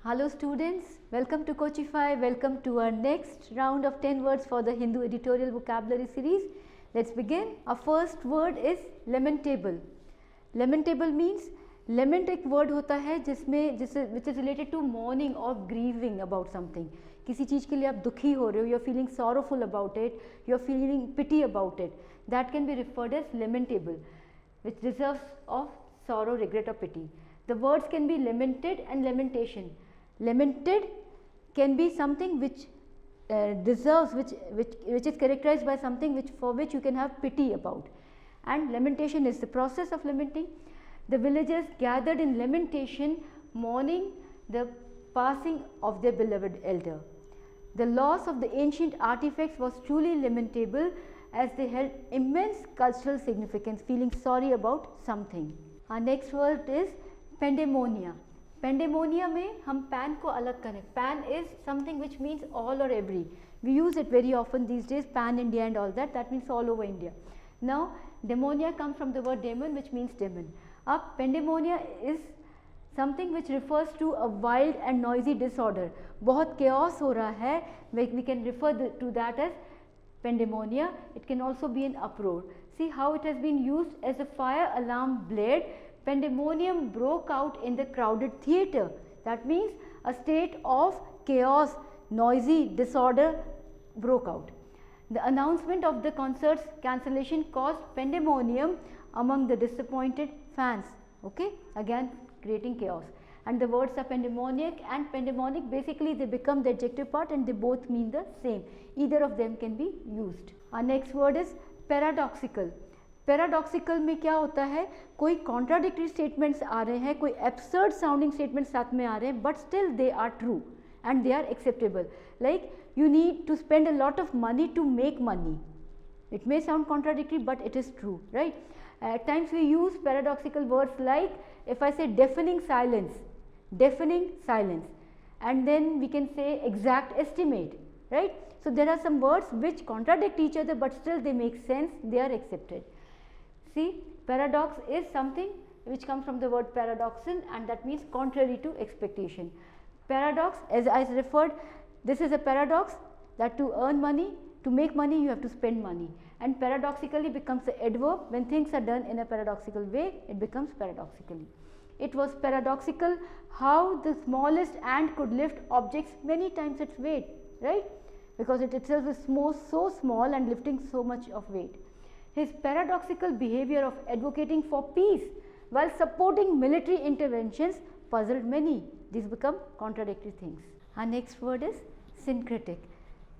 Hello students, welcome to Coachify, welcome to our next round of 10 words for the Hindu Editorial vocabulary series. Let's begin. Our first word is lamentable. Lamentable means lament एक word होता है जिसमें which is related to mourning or grieving about something. किसी चीज़ के लिए आप दुखी हो रहे हो, you are feeling sorrowful about it, you are feeling pity about it. That can be referred as lamentable, which deserves of sorrow, regret or pity. The words can be lamented and lamentation. Lamented can be something which deserves, which is characterized by something for which you can have pity about, and lamentation is the process of lamenting. The villagers gathered in lamentation, mourning the passing of their beloved elder. The loss of the ancient artifacts was truly lamentable, as they held immense cultural significance, feeling sorry about something. Our next word is Pandemonia. Pandemonia में हम pan को अलग करें. Pan is something which means all or every. We use it very often these days, pan India and all that. That means all over India. Now, demonia comes from the word demon, which means demon. Up, pandemonia is something which refers to a wild and noisy disorder. बहुत chaos हो रहा है. We can refer to that as pandemonia. It can also be an uproar. See how it has been used as a fire alarm blared. Pandemonium broke out in the crowded theatre. That means a state of chaos, noisy disorder broke out. The announcement of the concert's cancellation caused pandemonium among the disappointed fans. Okay, again creating chaos. And the words are pandemonic and pandemonic. Basically, they become the adjective part and they both mean the same. Either of them can be used. Our next word is paradoxical. Paradoxical में क्या होता है, कोई contradictory statements आ रहे हैं, कोई absurd sounding statement साथ में आ रहे हैं, but still they are true and they are acceptable. Like you need to spend a lot of money to make money. It may sound contradictory but it is true, right? At times we use paradoxical words like if I say deafening silence, and then we can say exact estimate, right? So there are some words which contradict each other but still they make sense, they are accepted. See, paradox is something which comes from the word paradoxin, and that means contrary to expectation. Paradox, as I referred, this is a paradox that to earn money, to make money you have to spend money, and paradoxically becomes the adverb. When things are done in a paradoxical way, it becomes paradoxically. It was paradoxical how the smallest ant could lift objects many times its weight, right? Because it itself is so small and lifting so much of weight. His paradoxical behavior of advocating for peace while supporting military interventions puzzled many. These become contradictory things. Our next word is syncretic.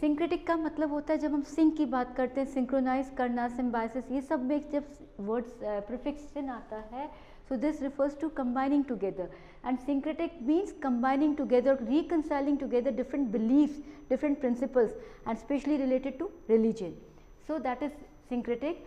Syncretic का मतलब होता है जब हम sync की बात करते हैं, synchronize करना, symbiosis, ये सब में जब words prefix sin आता है, so this refers to combining together, and syncretic means combining together, reconciling together different beliefs, different principles, and especially related to religion. So that is syncretic.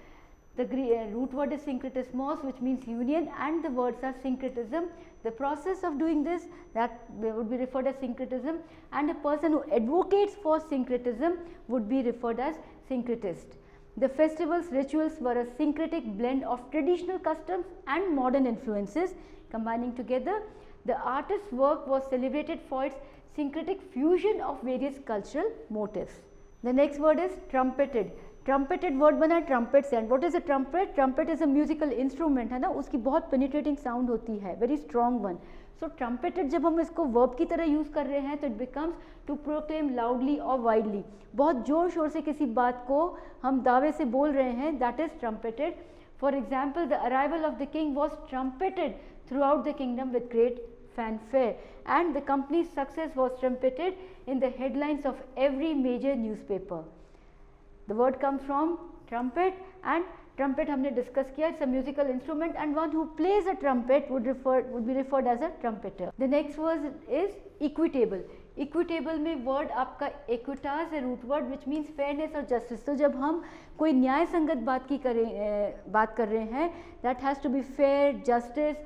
The root word is syncretismos, which means union, and the words are syncretism. The process of doing this, that would be referred as syncretism, and a person who advocates for syncretism would be referred as syncretist. The festival's rituals were a syncretic blend of traditional customs and modern influences combining together. The artist's work was celebrated for its syncretic fusion of various cultural motifs. The next word is trumpeted. Trumpeted word बना है trumpet से. And what is a trumpet? Trumpet is a musical instrument, है ना, उसकी बहुत penetrating sound होती है, very strong one. So trumpeted जब हम इसको वर्ब की तरह यूज कर रहे हैं तो it becomes to proclaim loudly और वाइडली. बहुत जोर शोर से किसी बात को हम दावे से बोल रहे हैं, that is trumpeted. For example, the arrival of the king was trumpeted throughout the kingdom with great fanfare, and the company's success was trumpeted in the headlines of every major newspaper. The word comes from trumpet, and trumpet हमने discuss किया. It's a musical instrument, and one who plays a trumpet would be referred as a trumpeter. The next word is equitable. Equitable में word आपका equitas है, root word, which means fairness और justice. तो जब हम कोई न्याय संगत बात कर रहे हैं, that has to be fair, justice,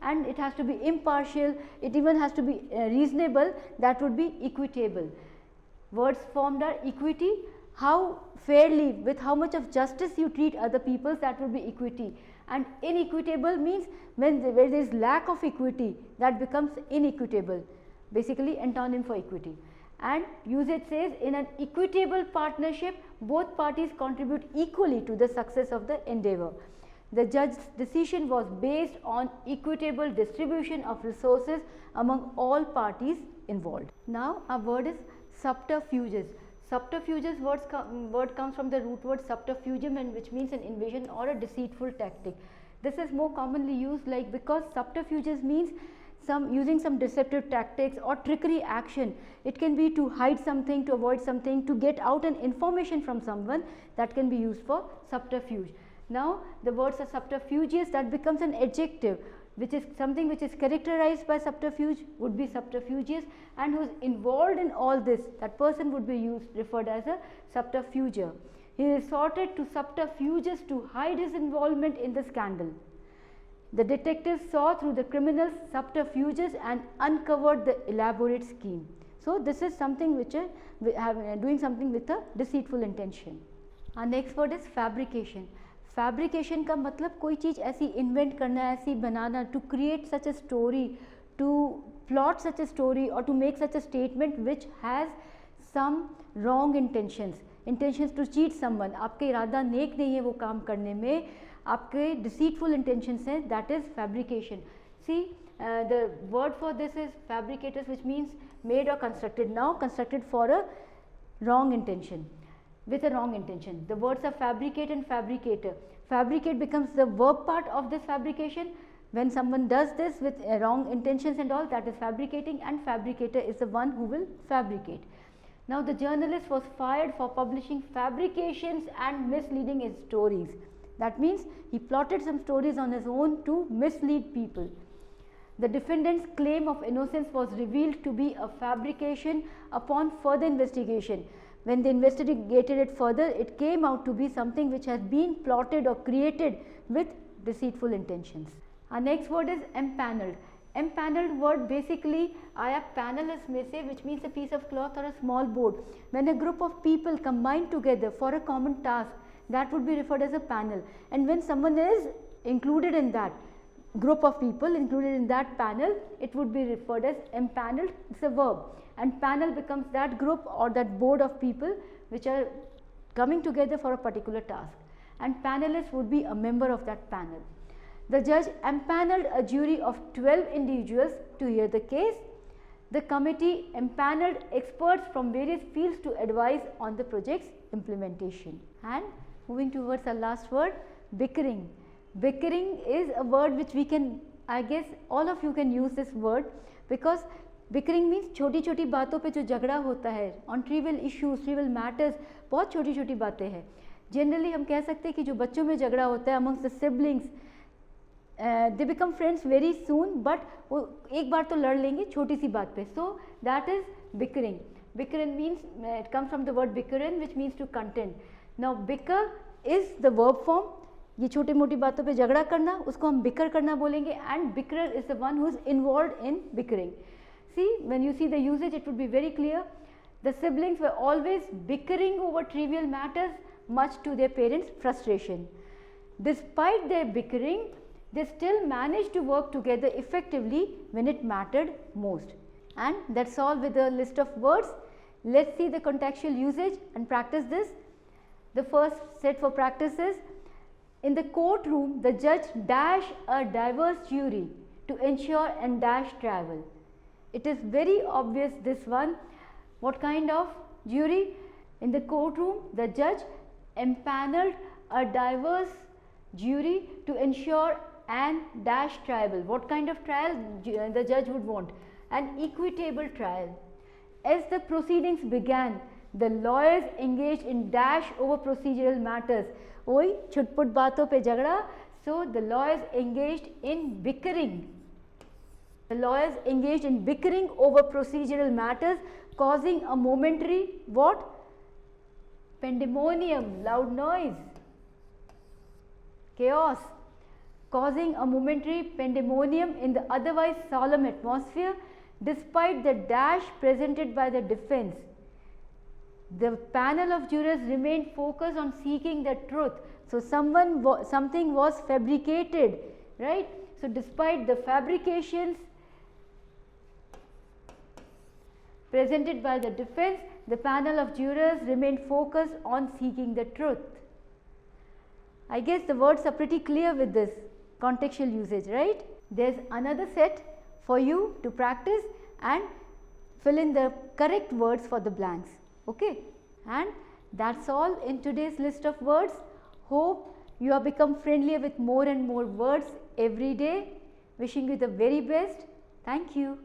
and it has to be impartial, it even has to be reasonable, that would be equitable. Words formed are equity, how fairly, with how much of justice you treat other people, that would be equity. And inequitable means when there is lack of equity, that becomes inequitable. basically antonym for equity. And usage says, in an equitable partnership, both parties contribute equally to the success of the endeavor. The judge's decision was based on equitable distribution of resources among all parties involved. Now our word is subterfuges. Subterfuges word comes from the root word subterfugum, and which means an invasion or a deceitful tactic. This is more commonly used because subterfuges means using some deceptive tactics or trickery action. It can be to hide something, to avoid something, to get out an information from someone. That can be used for subterfuge. Now the words are subterfugeous, that becomes an adjective, which is something which is characterized by subterfuge would be subterfugeous, and who is involved in all this, that person would be referred as a subterfuger. He resorted to subterfuges to hide his involvement in the scandal. The detectives saw through the criminal's subterfuges and uncovered the elaborate scheme. So this is something which doing something with a deceitful intention. Our next word is fabrication. Fabrication का मतलब कोई चीज़ ऐसी invent करना, ऐसी बनाना, to create such a story, to plot such a story, or to make such a statement which has some wrong intentions to cheat someone. आपके इरादा नेक नहीं है वो काम करने में, आपके deceitful intentions हैं, that is fabrication. See, the word for this is fabricators, which means made or constructed. Now constructed for a wrong intention, with a wrong intention. The words are fabricate and fabricator. Fabricate becomes the verb part of this fabrication. When someone does this with wrong intentions and all, that is fabricating, and fabricator is the one who will fabricate. Now the journalist was fired for publishing fabrications and misleading his stories. That means he plotted some stories on his own to mislead people. The defendant's claim of innocence was revealed to be a fabrication upon further investigation. When they investigated it further, it came out to be something which has been plotted or created with deceitful intentions. Our next word is empaneled. Empaneled word basically आया panelist में से, which means a piece of cloth or a small board. When a group of people combine together for a common task, that would be referred as a panel. And when someone is included in that group of people, included in that panel, it would be referred as empaneled. It's a verb, and panel becomes that group or that board of people which are coming together for a particular task, and panelist would be a member of that panel. The judge empaneled a jury of 12 individuals to hear the case. The committee empaneled experts from various fields to advise on the project's implementation. And moving towards our last word, bickering. Bickering is a word which we can, I guess all of you can use this word, because bickering means छोटी छोटी बातों पे जो झगड़ा होता है, on trivial issues, trivial matters, बहुत छोटी छोटी बातें हैं. Generally हम कह सकते हैं कि जो बच्चों में झगड़ा होता है amongst the siblings, they become friends very soon, but वो एक बार तो लड़ लेंगे छोटी सी बात पे. So that is bickering. Bickering means, it comes from the word bickering, which means to contend. Now bicker is the verb form. ये छोटी मोटी बातों पे झगड़ा करना, उसको हम बिकर करना बोलेंगे, and bickerer is the one who is involved in bickering. See, when you see the usage, it would be very clear. The siblings were always bickering over trivial matters, much to their parents' frustration. Despite their bickering, they still managed to work together effectively when it mattered most. And that's all with the list of words. Let's see the contextual usage and practice this. The first set for practice is, in the courtroom, the judge dashed a diverse jury to ensure and dash travel. It is very obvious, this one. What kind of jury? In the courtroom, the judge empaneled a diverse jury to ensure and dash trial. What kind of trial the judge would want? An equitable trial. As the proceedings began, the lawyers engaged in dash over procedural matters. वही छुटपुट बातों पे झगड़ा. So the lawyers engaged in bickering. The lawyers engaged in bickering over procedural matters, causing a momentary what? Pandemonium, loud noise, chaos, causing a momentary pandemonium in the otherwise solemn atmosphere. Despite the dash presented by the defense, the panel of jurors remained focused on seeking the truth. So something was fabricated, right? So despite the fabrications, presented by the defense, the panel of jurors remained focused on seeking the truth. I guess the words are pretty clear with this contextual usage, right? There's another set for you to practice and fill in the correct words for the blanks. Okay, and that's all in today's list of words. Hope you have become friendlier with more and more words every day. Wishing you the very best. Thank you.